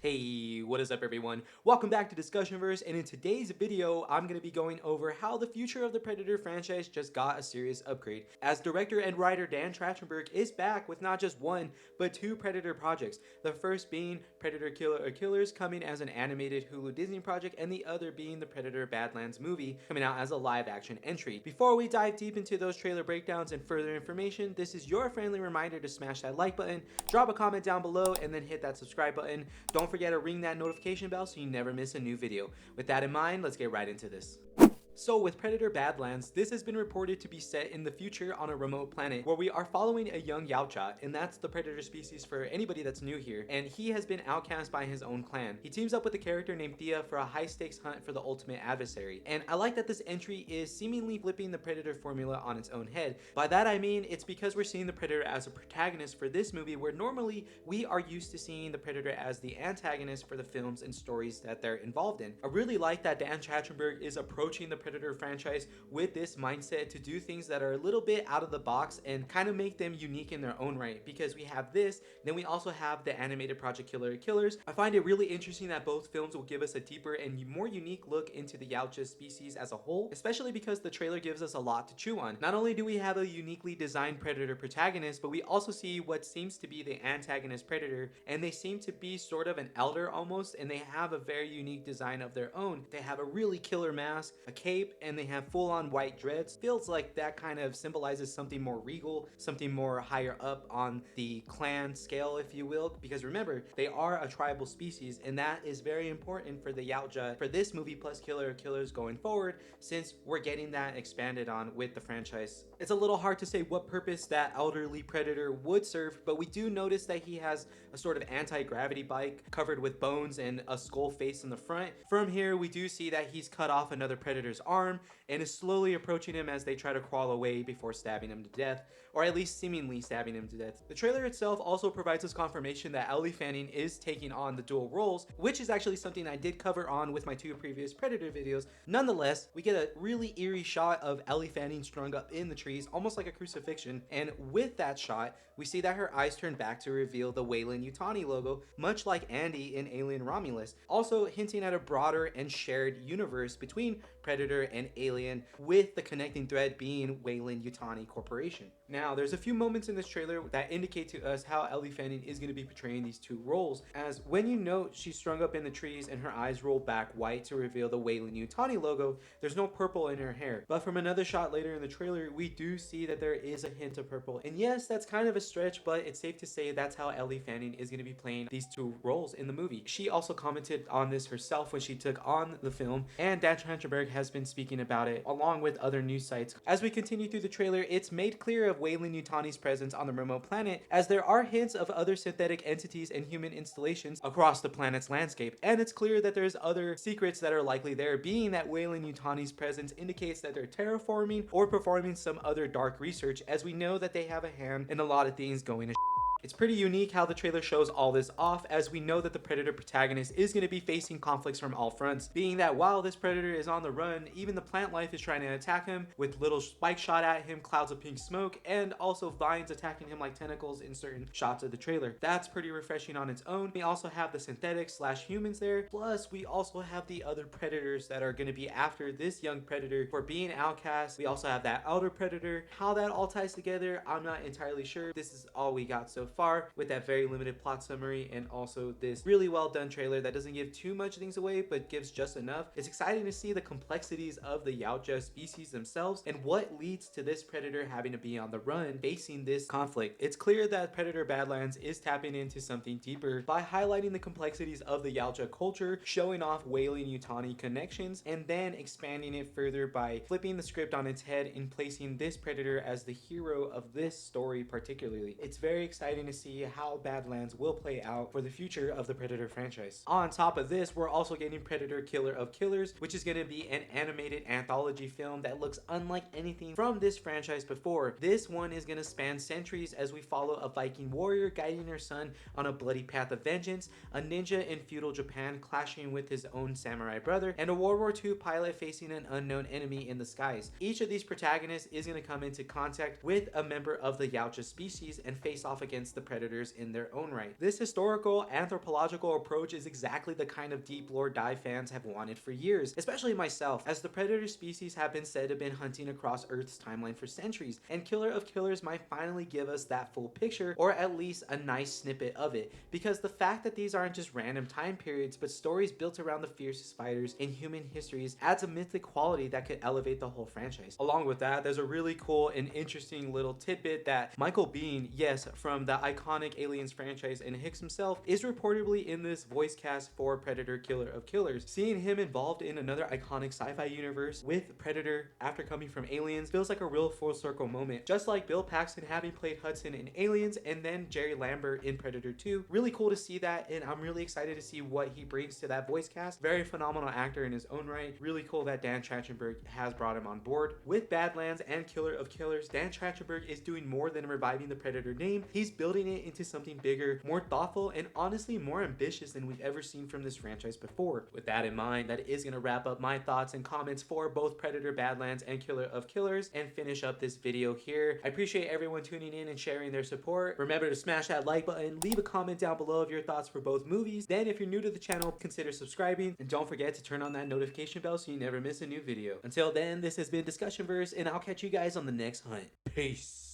Hey, what is up everyone? Welcome back to DiscussionVerse, and in today's video, I'm going to be going over how the future of the Predator franchise just got a serious upgrade, as director and writer Dan Tratchenberg is back with not just one, but two Predator projects. The first being Predator Killer or Killers, coming as an animated Hulu Disney project, and the other being the Predator Badlands movie, coming out as a live-action entry. Before we dive deep into those trailer breakdowns and further information, this is your friendly reminder to smash that like button, drop a comment down below, and then hit that subscribe button. Don't forget to ring that notification bell so you never miss a new video. With that in mind, let's get right into this. So with Predator Badlands, this has been reported to be set in the future on a remote planet where we are following a young Yautja, and that's the Predator species for anybody that's new here, and he has been outcast by his own clan. He teams up with a character named Thea for a high-stakes hunt for the ultimate adversary, and I like that this entry is seemingly flipping the Predator formula on its own head. By that I mean, it's because we're seeing the Predator as a protagonist for this movie, where normally we are used to seeing the Predator as the antagonist for the films and stories that they're involved in. I really like that Dan Tratchenberg is approaching the Predator franchise with this mindset to do things that are a little bit out of the box and kind of make them unique in their own right, because we have this, then we also have the animated Project Killer Killers. I find it really interesting that both films will give us a deeper and more unique look into the Yautja species as a whole, especially because the trailer gives us a lot to chew on. Not only do we have a uniquely designed Predator protagonist, but we also see what seems to be the antagonist Predator, and they seem to be sort of an elder almost, and they have a very unique design of their own. They have a really killer mask, a cape, and they have full-on white dreads. Feels like that kind of symbolizes something more regal, something more higher up on the clan scale, if you will, because remember, they are a tribal species, and that is very important for the Yautja for this movie plus Killer Killers going forward, since we're getting that expanded on with the franchise. It's a little hard to say what purpose that elderly Predator would serve, but we do notice that he has a sort of anti-gravity bike covered with bones and a skull face in the front. From here, we do see that he's cut off another Predator's arm and is slowly approaching him as they try to crawl away before stabbing him to death, or at least seemingly stabbing him to death. The trailer itself also provides us confirmation that Ellie Fanning is taking on the dual roles, which is actually something I did cover on with my two previous Predator videos. Nonetheless, we get a really eerie shot of Ellie Fanning strung up in the trees, almost like a crucifixion, and with that shot, we see that her eyes turn back to reveal the Weyland-Yutani logo, much like Andy in Alien Romulus, also hinting at a broader and shared universe between Predator and Alien, with the connecting thread being Weyland-Yutani Corporation. Now, there's a few moments in this trailer that indicate to us how Ellie Fanning is going to be portraying these two roles, as when you note she's strung up in the trees and her eyes roll back white to reveal the Weyland-Yutani logo, there's no purple in her hair. But from another shot later in the trailer, we do see that there is a hint of purple. And yes, that's kind of a stretch, but it's safe to say that's how Ellie Fanning is going to be playing these two roles in the movie. She also commented on this herself when she took on the film, and Dan Tratchenberg has been speaking about it along with other news sites. As we continue through the trailer, it's made clear of Weyland-Yutani's presence on the remote planet, as there are hints of other synthetic entities and human installations across the planet's landscape, and it's clear that there's other secrets that are likely there, being that Weyland-Yutani's presence indicates that they're terraforming or performing some other dark research, as we know that they have a hand in a lot of things going to It's pretty unique how the trailer shows all this off, as we know that the Predator protagonist is going to be facing conflicts from all fronts, being that while this Predator is on the run, even the plant life is trying to attack him, with little spikes shot at him, clouds of pink smoke, and also vines attacking him like tentacles in certain shots of the trailer. That's pretty refreshing on its own. We also have the synthetics / humans there, plus we also have the other Predators that are going to be after this young Predator for being outcast. We also have that elder Predator. How that all ties together, I'm not entirely sure. This is all we got so far with that very limited plot summary, and also this really well done trailer that doesn't give too much things away but gives just enough. It's exciting to see the complexities of the Yautja species themselves and what leads to this Predator having to be on the run facing this conflict. It's clear that Predator Badlands is tapping into something deeper by highlighting the complexities of the Yautja culture, showing off Weyland-Yutani connections, and then expanding it further by flipping the script on its head and placing this Predator as the hero of this story particularly. It's very exciting to see how Badlands will play out for the future of the Predator franchise. On top of this, we're also getting Predator Killer of Killers, which is going to be an animated anthology film that looks unlike anything from this franchise before. This one is going to span centuries as we follow a Viking warrior guiding her son on a bloody path of vengeance, a ninja in feudal Japan clashing with his own samurai brother, and a World War II pilot facing an unknown enemy in the skies. Each of these protagonists is going to come into contact with a member of the Yautja species and face off against the Predators in their own right. This historical, anthropological approach is exactly the kind of deep lore dive fans have wanted for years, especially myself, as the Predator species have been said to have been hunting across Earth's timeline for centuries, and Killer of Killers might finally give us that full picture, or at least a nice snippet of it, because the fact that these aren't just random time periods, but stories built around the fiercest fighters in human histories adds a mythic quality that could elevate the whole franchise. Along with that, there's a really cool and interesting little tidbit that Michael Biehn, yes, from the iconic Aliens franchise and Hicks himself, is reportedly in this voice cast for Predator Killer of Killers. Seeing him involved in another iconic sci-fi universe with Predator after coming from Aliens feels like a real full circle moment. Just like Bill Paxton having played Hudson in Aliens and then Jerry Lambert in Predator 2. Really cool to see that, and I'm really excited to see what he brings to that voice cast. Very phenomenal actor in his own right. Really cool that Dan Tratchenberg has brought him on board. With Badlands and Killer of Killers, Dan Tratchenberg is doing more than reviving the Predator name. He's building it into something bigger, more thoughtful, and honestly more ambitious than we've ever seen from this franchise before. With that in mind, that is going to wrap up my thoughts and comments for both Predator Badlands and Killer of Killers and finish up this video here. I appreciate everyone tuning in and sharing their support. Remember to smash that like button, leave a comment down below of your thoughts for both movies. Then if you're new to the channel, consider subscribing, and don't forget to turn on that notification bell so you never miss a new video. Until then, this has been DiscussionVerse, and I'll catch you guys on the next hunt. Peace.